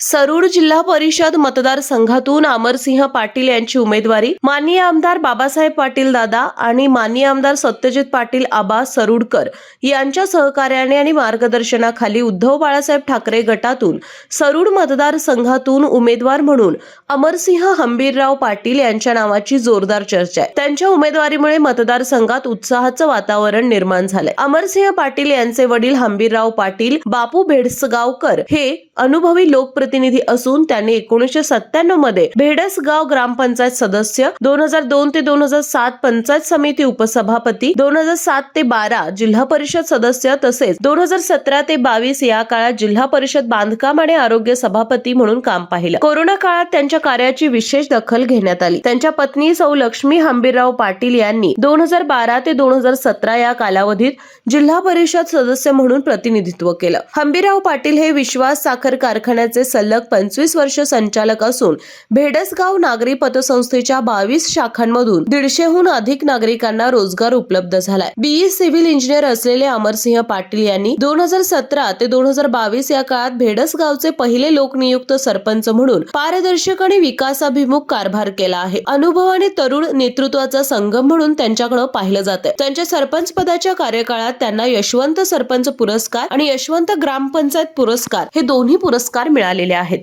सरूड जिल्हा परिषद मतदारसंघातून अमरसिंह पाटील यांची उमेदवारी माननीय आमदार बाबासाहेब पाटील दादा आणि माननीय आमदार सत्यजित पाटील आबा सरूडकर यांच्या सहकार्याने आणि मार्गदर्शनाखाली उद्धव बाळासाहेब ठाकरे गटातून सरूड मतदारसंघातून उमेदवार म्हणून अमरसिंह हंबीरराव पाटील यांच्या नावाची जोरदार चर्चा आहे। त्यांच्या उमेदवारीमुळे मतदारसंघात उत्साहाचं वातावरण निर्माण झालंय। अमरसिंह पाटील यांचे वडील हंबीरराव पाटील बापू भेडसगावकर हे अनुभवी लोकप्रतिनिधी असून त्यांनी 1997 मध्ये भेडसगाव ग्रामपंचायत सदस्य, 2002 ते 2007 पंचायत समिती उपसभापती, 2007 ते 12 जिल्हा परिषद सदस्य तसेच 2017 ते 22 या काळात जिल्हा परिषद बांधकाम आणि आरोग्य सभापती म्हणून काम पाहिलं। कोरोना काळात त्यांच्या कार्याची विशेष दखल घेण्यात आली। त्यांच्या पत्नी सौ लक्ष्मी हंबीरराव पाटील यांनी 2012 ते 2017 या कालावधीत जिल्हा परिषद सदस्य म्हणून प्रतिनिधित्व केलं। हंबीरराव पाटील हे विश्वास साखर कारखान्याचे सलग 25 वर्ष संचालक असून भेडसगाव नागरी पतसंस्थेच्या 22 शाखांमधून 150हून अधिक नागरिकांना रोजगार उपलब्ध झालाय। बीई सिव्हिल इंजिनियर असलेले अमरसिंह पाटील यांनी 2017 ते 2022 या काळात भेडसगावचे पहिले लोकनियुक्त सरपंच म्हणून पारदर्शक आणि विकासाभिमुख कारभार केला आहे। अनुभव आणि तरुण नेतृत्वाचा संगम म्हणून त्यांच्याकडे पाहिलं जातं। त्यांच्या सरपंच पदाच्या कार्यकाळात त्यांना यशवंत सरपंच पुरस्कार आणि यशवंत ग्रामपंचायत पुरस्कार हे दोन्ही पुरस्कार मिळालेले आहेत।